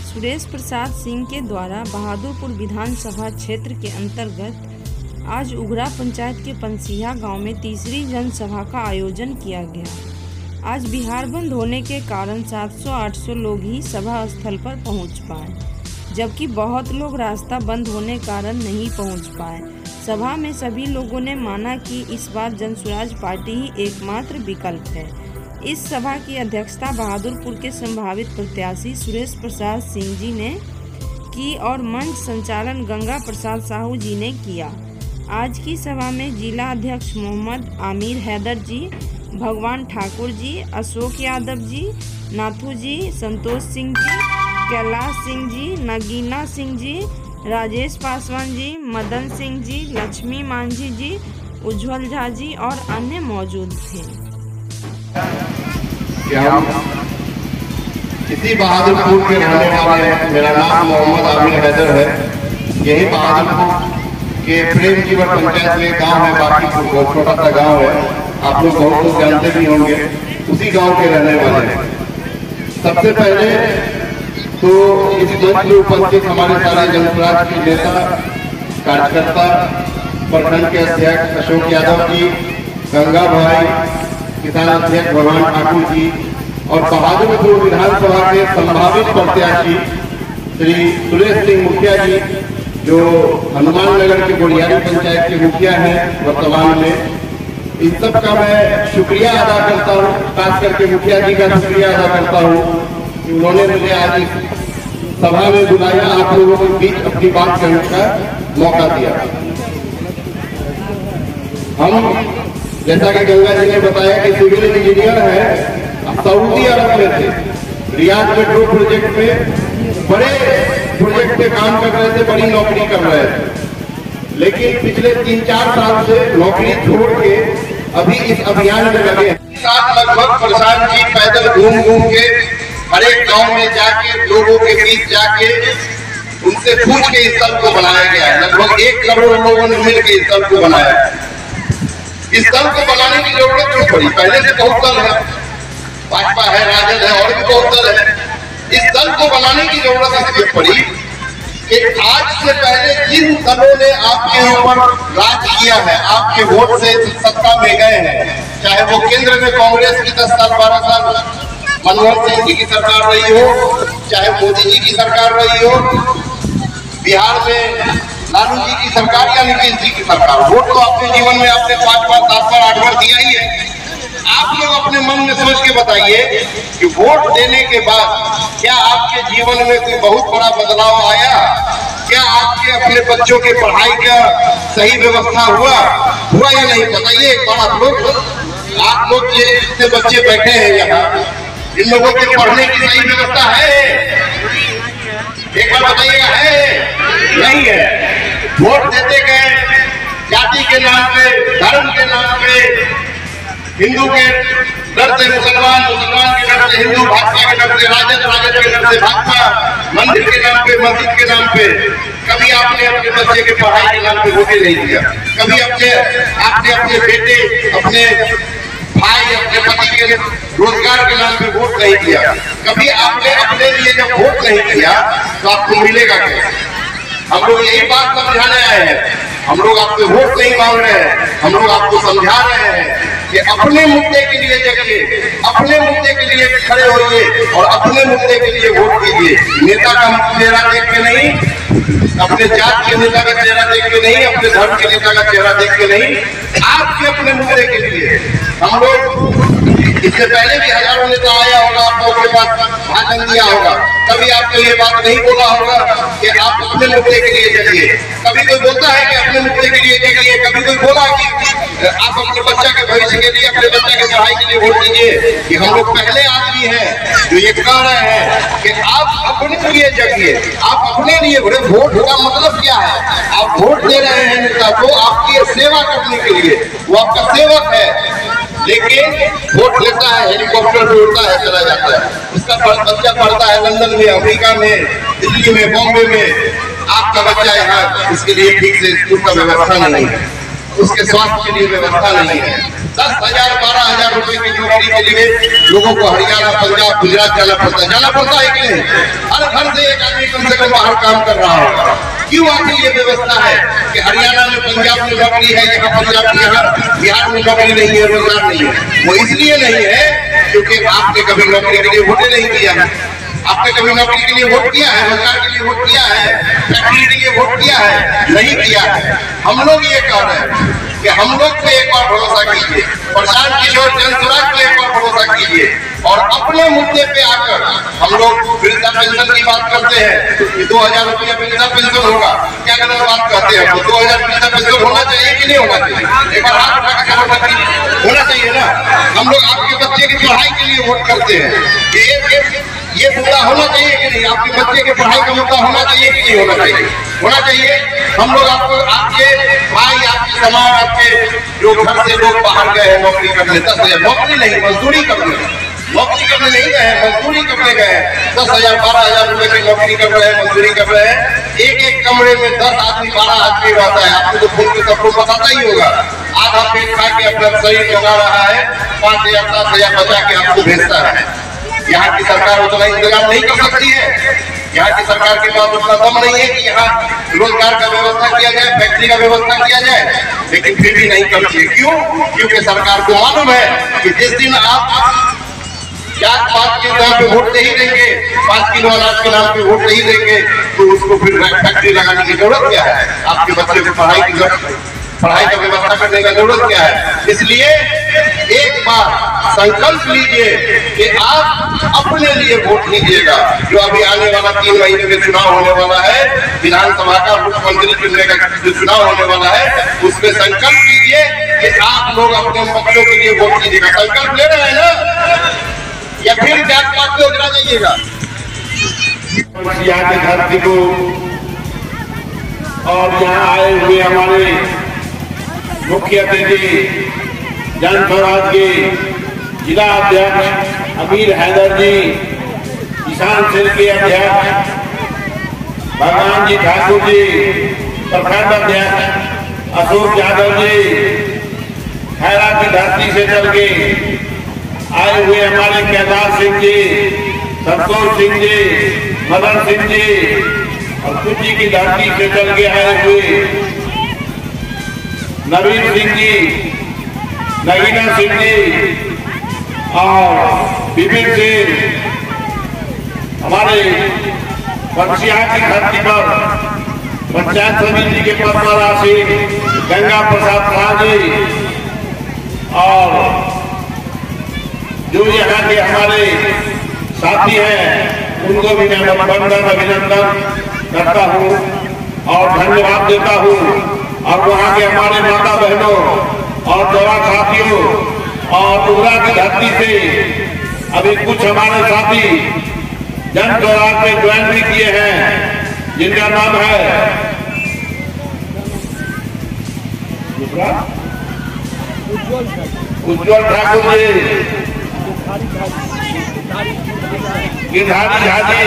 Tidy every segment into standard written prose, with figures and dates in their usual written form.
सुरेश प्रसाद सिंह के द्वारा बहादुरपुर विधानसभा क्षेत्र के अंतर्गत आज उघरा पंचायत के पंसिया गांव में तीसरी जनसभा का आयोजन किया गया। आज बिहार बंद होने के कारण 700-800 लोग ही सभा स्थल पर पहुंच पाए, जबकि बहुत लोग रास्ता बंद होने कारण नहीं पहुंच पाए। सभा में सभी लोगों ने माना कि इस बार जनसुराज पार्टी ही एकमात्र विकल्प है। इस सभा की अध्यक्षता बहादुरपुर के संभावित प्रत्याशी सुरेश प्रसाद सिंह जी ने की और मंच संचालन गंगा प्रसाद साहू जी ने किया। आज की सभा में जिला अध्यक्ष मोहम्मद आमिर हैदर जी, भगवान ठाकुर जी, अशोक यादव जी, नाथू जी, संतोष सिंह जी, कैलाश सिंह जी, नगीना सिंह जी, राजेश पासवान जी, मदन सिंह जी, लक्ष्मी मांझी जी, उज्जवल झा जी और अन्य मौजूद थे। इसी बहादुरपुर के रहने वाले हैं। मेरा नाम मोहम्मद आमिर हैदर है। यही बहादुरपुर के प्रेम जीवन पंचायत में गांव है, बाकी बहुत छोटा सा गांव है, आप लोग बहुत लोग जानते भी होंगे। उसी गांव के रहने वाले हैं। सबसे पहले तो इस मंच में उपस्थित हमारे सारे जनसुराज के नेता कार्यकर्ता, प्रखंड के अध्यक्ष अशोक यादव जी, गंगा भाई, किसान अध्यक्ष भगवान ठाकुर जी और बहादुरपुर विधानसभा के संभावित प्रत्याशी श्री सुरेश सिंह मुखिया जी, जो हनुमान नगर के गोड़ियारी पंचायत के मुखिया हैं वर्तमान में। इन सब का मैं शुक्रिया अदा करता हूँ, खास करके मुखिया जी का शुक्रिया अदा करता हूँ कि उन्होंने मुझे आज इस सभा में बुलाया, आप लोगों के बीच अपनी बात कहने का मौका दिया। हम जैसा कि गंगा जी ने बताया कि सिविल इंजीनियर है, सऊदी अरब में थे, रियाद मेट्रो प्रोजेक्ट में बड़े प्रोजेक्ट पे काम कर रहे थे, बड़ी नौकरी कर रहे थे। लेकिन पिछले 3-4 साल से नौकरी छोड़ के अभी इस अभियान में लगे हैं। साथ लगभग प्रशांत जी पैदल घूम के हर एक गाँव में जाके लोगों के बीच जाके उनसे पूछ के इस दल को बनाया गया है। लगभग 1 करोड़ लोगों ने मिलकर इस दल को बनाया है। इस दल को बनाने की जरूरत क्यों पड़ी? पहले से बहुत दल है, भाजपा है, राजद है और भी बहुत दल है। इस दल को बनाने की जरूरत इसलिए पड़ी कि आज से पहले जिन दलों ने आपके ऊपर राज किया है, आपके वोट से सत्ता में गए हैं, चाहे वो केंद्र में कांग्रेस की 10 साल 12 साल मनमोहन सिंह जी की सरकार रही हो, चाहे मोदी जी की सरकार रही हो, बिहार में लालू जी की सरकार या नीतीश जी की सरकार, वोट तो अपने जीवन में आपने 5 बार 7 बार 8 बार दिया ही है। आप लोग अपने मन में सोच के बताइए कि वोट देने के बाद क्या आपके जीवन में कोई बहुत बड़ा बदलाव आया? क्या आपके अपने बच्चों के पढ़ाई का सही व्यवस्था हुआ या नहीं? बताइए एक बार आप लोग ये जितने बच्चे बैठे हैं यहाँ, इन लोगों के पढ़ने की सही व्यवस्था है? एक बार बताइएगा, है नहीं है? वोट देते गए जाति के नाम पे, धर्म के नाम पे, हिंदू के डर से मुसलमान, मुसलमान के डर से हिंदू, भाजपा के डर से राजद, राजद के डर से भाजपा, मंदिर के नाम पे, मस्जिद के नाम पे। कभी आपने अपने बच्चे के पढ़ाई के नाम पे वोटे नहीं दिया। कभी आपने अपने बेटे, अपने भाई, अपने पति के रोजगार के नाम पे वोट नहीं दिया। कभी आपने अपने लिए जब वोट नहीं दिया तो आपको मिलेगा क्या? हम लोग यही बात समझाने आए हैं। हम लोग आपसे वोट नहीं मांग रहे हैं, हम लोग आपको समझा रहे हैं कि अपने मुद्दे के लिए जगिए, अपने मुद्दे के लिए खड़े होइए और अपने मुद्दे के लिए वोट कीजिए। नेता का चेहरा देख के नहीं, अपने जात के नेता का चेहरा देख के नहीं, अपने धर्म के नेता का चेहरा देख के नहीं, आपके अपने मुद्दे के लिए। हम लोग इससे पहले भी हजारों नेता आया होगा, आप लोगों के पास भाषण दिया होगा, कभी आपके लिए बात नहीं बोला होगा कि आप अपने मुद्दे के लिए जगिए। कभी कोई बोलता है कि अपने मुद्दे के लिए जगिए, कभी कोई बोला कि आप अपने बच्चा के भविष्य के लिए, अपने बच्चा के पढ़ाई के लिए वोट दीजिए। कि हम लोग पहले आदमी हैं जो ये कह रहे हैं कि आप अपने लिए जगिए, आप अपने लिए। वोट का मतलब क्या है? आप वोट दे रहे हैं नेता को आपकी सेवा करने के लिए, वो आपका सेवक है। लेकिन वोट लेता है, हेलीकॉप्टर पे उड़ता है, चला जाता है, उसका बच्चा पढ़ता है लंदन में, अमेरिका में, दिल्ली में, बॉम्बे में। आपका बच्चा यहाँ इसके लिए ठीक से स्कूल का व्यवस्था नहीं है। उसके स्वास्थ्य के लिए व्यवस्था नहीं है। 10,000 12,000 रुपए की नौकरी के लिए लोगों को हरियाणा, पंजाब, गुजरात जाना पड़ता है कि नहीं? हर घर से एक आदमी कम से कम बाहर काम कर रहा होगा। क्यों आखिर ये व्यवस्था है कि हरियाणा में, पंजाब में नौकरी है, यहाँ पंजाब, यहाँ बिहार में नौकरी नहीं है, रोजगार नहीं है? वो इसलिए नहीं है क्योंकि आपने कभी नौकरी के लिए वोट नहीं किया है। आपने कभी नौकरी के लिए वोट किया है, रोजगार के लिए वोट किया है, फैक्ट्री के लिए वोट किया है? नहीं किया है। हम लोग ये कह रहे हैं कि हम लोग पे एक बार भरोसा कीजिए, प्रशांत किशोर जनसुराज पे एक बार भरोसा कीजिए और अपने मुद्दे पे आकर हम लोग वृद्धा पेंशन की बात करते हैं कि 2,000 रुपया वृद्धा पेंशन होगा। क्या गलत बात कहते हैं? 2,000 वृद्धा पेंशन होना चाहिए कि नहीं होना चाहिए? एक बार हाथ उठा के होना चाहिए ना। हम लोग आपके बच्चे की पढ़ाई के लिए वोट करते हैं, ये मुद्दा होना चाहिए कि नहीं? आपके बच्चे के पढ़ाई का मुद्दा होना चाहिए कि नहीं होना चाहिए? होना चाहिए। हम लोग आपको, आपके भाई, आपके समाज, आपके जो घर से लोग बाहर गए हैं नौकरी करने, 10,000 नौकरी नहीं, मजदूरी करने नहीं गए हैं, मजदूरी करने गए हैं। 10,000 12,000 रुपए की नौकरी कर रहे हैं, मजदूरी कर रहे हैं। एक कमरे में 10 आदमी 12 आदमी रहता है। आपको तो फोन पे सबको बताता ही होगा। आधा पेट खा के अपना शरीर जगा रहा है, 5,000 7,000 बचा के आपको भेजता है। यहाँ की सरकार उतना इंतजाम नहीं कर सकती है। यहाँ की सरकार के पास उतना दम नहीं है कि यहाँ रोजगार का व्यवस्था किया जाए, फैक्ट्री का व्यवस्था किया जाए, लेकिन फिर भी नहीं करती है। क्यों? क्योंकि सरकार को मालूम है कि जिस दिन आप जात पात के नाम पे वोट नहीं देंगे, 5 किलो अनाज के नाम पे वोट नहीं देंगे, तो उसको फिर फैक्ट्री लगाने की जरूरत क्या है? आपके बच्चे को पढ़ाई का व्यवस्था करने का जरूरत क्या है? इसलिए एक बार संकल्प लीजिए कि आप अपने लिए वोट कीजिएगा। जो अभी आने वाला 3 महीने में चुनाव होने वाला है, विधानसभा का, मुख्यमंत्री चुनने का जो चुनाव होने वाला है, उसमें संकल्प लीजिए कि आप लोग अपने बच्चों के लिए वोट कीजिएगा। संकल्प ले रहे हैं ना? या फिर जात पात को उजरा जाइएगा? यहाँ की धरती को और यहाँ आए हुए हमारे मुख्य अतिथि जनसुराज के जिला अध्यक्ष अमीर हैदर जी, किसान सेल के अध्यक्ष भगवान जी ठाकुर जी, प्रखंड अध्यक्ष अशोक यादव जी, खैरा की धरती से चल के आए हुए हमारे केदार सिंह जी, संतोष सिंह जी, मदन सिंह जी और कुची की धरती से चल के आए हुए नवीन सिंह जी, नगीना सिंह जी और विपिन सिंह, हमारे पंसिया की धरती पर पंचायत समिति के पदमाराशी गंगा प्रसाद शाह जी और जो यहाँ के हमारे साथी हैं उनको भी मैं वंदन अभिनंदन करता हूँ और धन्यवाद देता हूँ। और वहाँ के हमारे माता बहनों और दवा साथियों और उगरा की धरती से अभी कुछ हमारे साथी जनसुराज में ज्वाइन भी किए हैं, जिनका नाम है उज्ज्वल ठाकुर जी, गिरधारी झा जी,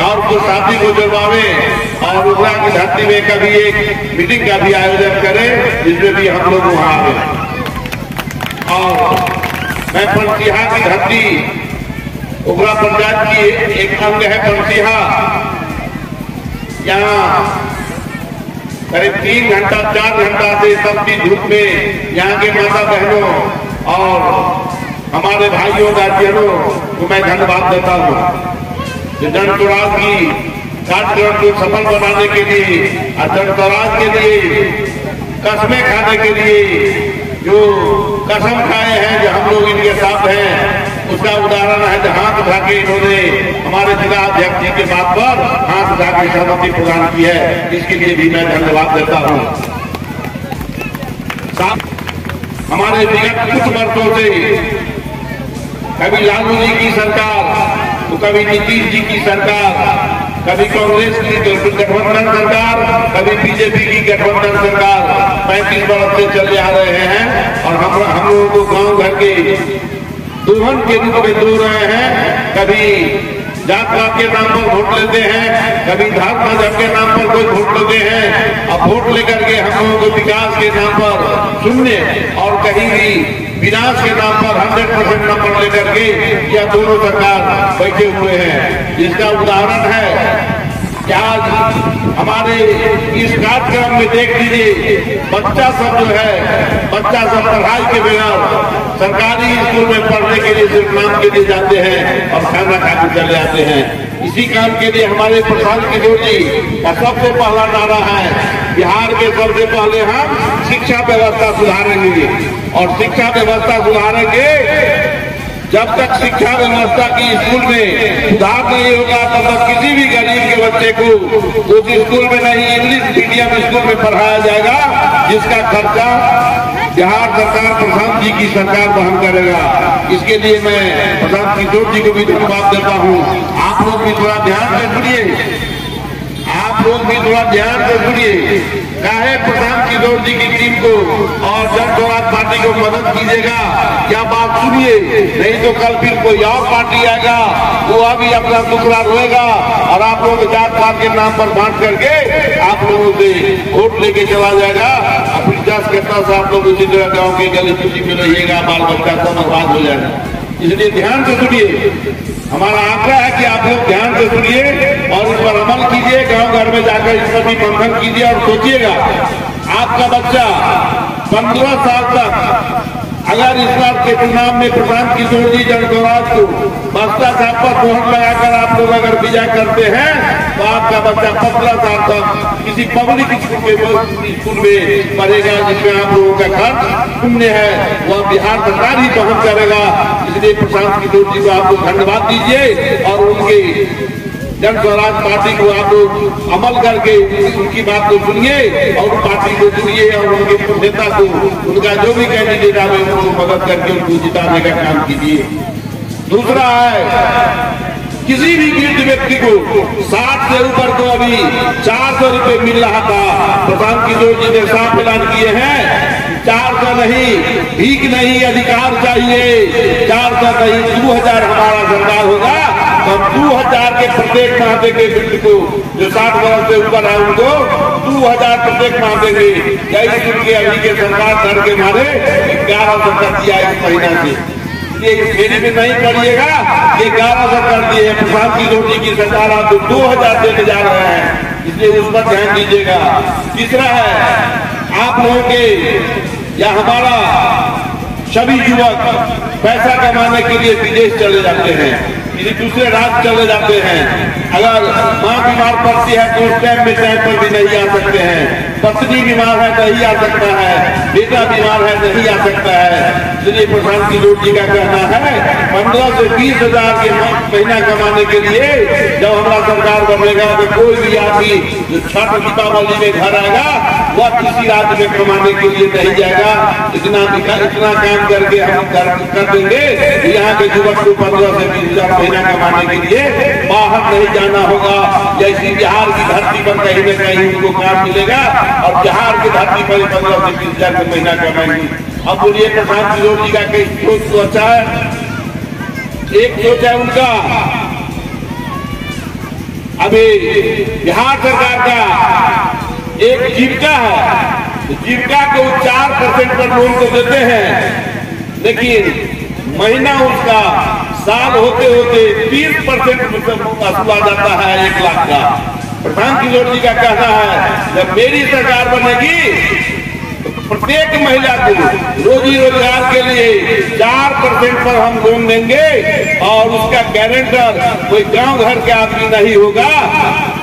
और कुछ साथी को जुड़वावे और उगरा की धरती में कभी एक मीटिंग का भी आयोजन करें जिसमें भी हम लोग वहां आए। और मैं पंसिहा की धरती, उगरा पंचायत की एक अंग है पंसिहा। यहाँ करीब 3 घंटा 4 घंटा से सबकी धूप में यहाँ के माता बहनों और हमारे भाइयों गार्जियनों को मैं धन्यवाद देता हूँ। जनसुराज की कार्यक्रम को सफल बनाने के लिए और जनसुराज के लिए कसमें खाने के लिए जो कसम खाए हैं, जो हम लोग इनके साथ हैं, उसका उदाहरण है जो हाथ उठा के इन्होंने हमारे जिला अध्यक्ष जी के बात पर हाथ उठा के सहमति प्रदान की है। इसके लिए भी मैं धन्यवाद देता हूँ। हमारे विगत कुछ वर्षों से कभी लालू जी की सरकार तो कभी नीतीश जी की सरकार, कभी कांग्रेस की गठबंधन सरकार, कभी बीजेपी की गठबंधन सरकार 35 वर्ष से चले आ रहे हैं और हम लोगों को गांव घर के दुल्हन के रूप में दो रहे हैं। कभी जात पात के नाम पर वोट लेते हैं, कभी धर्म मजहब के नाम पर कोई वोट लेते हैं। अब वोट लेकर के हम लोगों को विकास के नाम पर शून्य और कहीं भी विनाश के नाम पर 100% नंबर लेकर के यह दोनों सरकार बैठे हुए हैं। जिसका उदाहरण है कि आज हमारे इस कार्यक्रम में देख लीजिए, बच्चा सब जो है, बच्चा सब पढ़ाई के बिना सरकारी स्कूल में पढ़ने के लिए सिर्फ नाम के लिए जाते हैं और खाना खाकर चले जाते हैं। इसी काम के लिए हमारे प्रशांत किशोर जी का सबसे पहला नारा है, बिहार के सबसे पहले हम शिक्षा व्यवस्था सुधारेंगे। और शिक्षा व्यवस्था सुधारेंगे, जब तक शिक्षा व्यवस्था की स्कूल में सुधार नहीं होगा तब तक किसी भी गरीब के बच्चे को उस स्कूल में नहीं इंग्लिश मीडियम स्कूल में पढ़ाया जाएगा, जिसका खर्चा बिहार सरकार प्रशांत जी की सरकार वहन करेगा। इसके लिए मैं प्रशांत किशोर जी को भी धन्यवाद देता हूँ। आप लोग भी थोड़ा ध्यान से सुनिए, आप लोग भी थोड़ा ध्यान से सुनिए। काहे प्रशांत किशोर जी की टीम को और जन स्वराज पार्टी को मदद कीजिएगा, क्या बात सुनिए, नहीं तो कल फिर कोई और पार्टी आएगा, वो अभी अपना टुकड़ा रोएगा और आप लोग जात पात के नाम पर बांट करके आप लोगों से वोट लेके चला जाएगा। अब 50 घंटा से आप लोग उसी तरह गाँव के गली कुची में रहिएगा, बाल बच्चा सब बर्बाद हो जाएगा। इसलिए ध्यान से सुनिए, हमारा आग्रह है कि आप लोग ध्यान से सुनिए और इस पर अमल कीजिए। गांव घर में जाकर इस पर भी मंथन कीजिए और सोचिएगा, आपका बच्चा 15 साल तक अगर इस बार के चुनाव में प्रशांत किशोर जी जन स्वराज को बस्ता साहब पर मोहर लगाकर आप लोग अगर विजय करते हैं तो आपका बच्चा 15 साल तक किसी पब्लिक स्कूल में पढ़ेगा, जिसमें आप लोगों का खर्च शून्य है, वह बिहार सरकार ही वहन करेगा। इसलिए प्रशांत किशोर जी को आप लोग धन्यवाद दीजिए और उनके जन स्वराज पार्टी को आप लोग अमल करके उनकी बात को सुनिए और पार्टी को सुनिए और उनके नेता को, उनका जो भी कैंडिडेट आवे उनको मदद करके उनको जिताने का काम कीजिए। दूसरा है, किसी भी वृद्ध व्यक्ति को 60 से ऊपर को अभी 400 रुपए मिल रहा था। प्रशांत किशोर जी ने साफ ऐलान किए हैं, 400 नहीं, भीख नहीं, अधिकार चाहिए। 400 नहीं, 2000 हमारा सरकार होगा तो हम 2000 के प्रत्येक माह देंगे। व्यक्ति को जो 60 वर्ष से ऊपर है उनको 2000 प्रत्येक माह देंगे। कई दिन के अभी के सरकार दर के मारे 1100 कर दिया इस महीना से। ये फेरी में नहीं करिएगा, ये 1100 कर दिए। प्रशांत किशोर जी की सरकार आप 2000 देने जा रहे हैं, इसलिए उस पर ध्यान दीजिएगा। तीसरा है, आप लोगों के या हमारा सभी युवक पैसा कमाने के लिए विदेश चले जाते हैं, किसी दूसरे राज्य चले जाते हैं। अगर माँ बीमार पड़ती है तो उस टाइम पर भी नहीं आ सकते हैं, पत्नी बीमार है नहीं आ सकता है, बेटा बीमार है नहीं आ सकता है। इसलिए प्रशांत किशोर जी का कहना है 15 से 20 हजार के महीना कमाने के लिए जब हमारा सरकार बनेगा तो कोई भी आदमी जो छठ दीपावली में घर आएगा वह किसी राज्य में कमाने के लिए नहीं जाएगा। इतना काम करके हम कर देंगे, यहाँ के युवक को 15 से 20 हजार महीना कमाने के लिए बाहर नहीं जाना होगा। जैसी बिहार की धरती पर कहीं न कहीं उनको काम मिलेगा और बिहार की धरती पर 15 से 20 हजार का महीना कमाएंगे। अब बोलिए प्रशांत किशोर जी का कई सोच है, एक सोच है उनका, अभी बिहार सरकार का एक जीविका है, जीविका को 4% पर लोन तो देते हैं, लेकिन महीना उसका साल होते होते 30% वसूला जाता है 1 लाख का। प्रशांत किशोर जी का कहना है जब मेरी सरकार बनेगी प्रत्येक महिला को रोजी रोजगार के लिए 4% पर हम लोन देंगे और उसका गारंटर कोई गांव घर के आदमी नहीं होगा,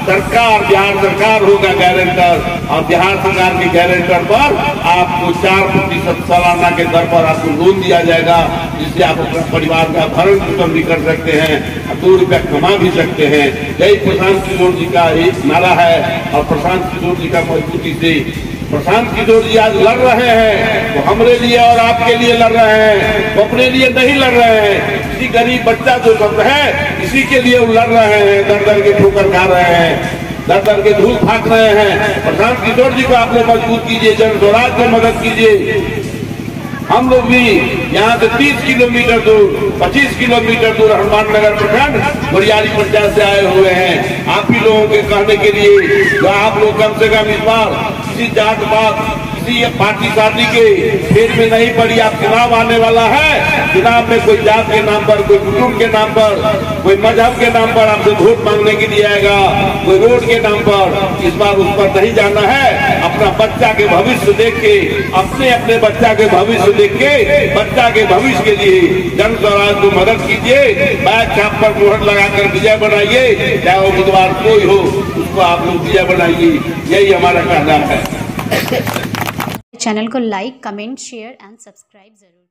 सरकार बिहार सरकार होगा गारंटर। और बिहार सरकार के गारंटर पर आपको 4% सालाना के दर पर आपको लोन दिया जाएगा, जिससे आप अपने परिवार का भरण पोषण भी कर सकते हैं, 2 रुपया कमा भी सकते हैं। यही प्रशांत किशोर जी का एक नारा है और प्रशांत किशोर जी का मजबूती से प्रशांत किशोर जी आज लड़ रहे हैं, वो हमारे लिए और आपके लिए लड़ रहे हैं, वो अपने लिए नहीं लड़ रहे हैं। किसी गरीब बच्चा जो सब है इसी के लिए वो लड़ रहे हैं, दर दर के ठोकर खा रहे हैं, दर दर के धूल फाक रहे हैं। प्रशांत किशोर जी को आप लोग मजबूत कीजिए, जन स्वराज को मदद कीजिए। हम लोग भी यहाँ से 30 किलोमीटर दूर 25 किलोमीटर दूर हनुमान नगर प्रखंड बुरियारी पंचायत से आए हुए हैं। आप ही लोगों के कहने के लिए जो आप लोग कम से कम इस बार किसी जात पात किसी पार्टी शादी के फेर में नहीं पड़ी। आप चुनाव आने वाला है, चुनाव में कोई जात के नाम पर, कोई कुटुंब के नाम पर, कोई मजहब के नाम पर आपसे वोट मांगने के लिए आएगा, कोई रोड के नाम पर। इस बार उस पर नहीं जाना है। अपना बच्चा के भविष्य देख के, अपने बच्चा के भविष्य देख के, बच्चा के भविष्य के लिए जन स्वराज को मदद कीजिए। बैग छाप पर मोहर लगाकर विजय बनाइए, चाहे वो उम्मीदवार कोई हो, उसको आप लोग विजय बनाइए। यही हमारा कहना है। चैनल को like, comment, share and subscribe जरूर।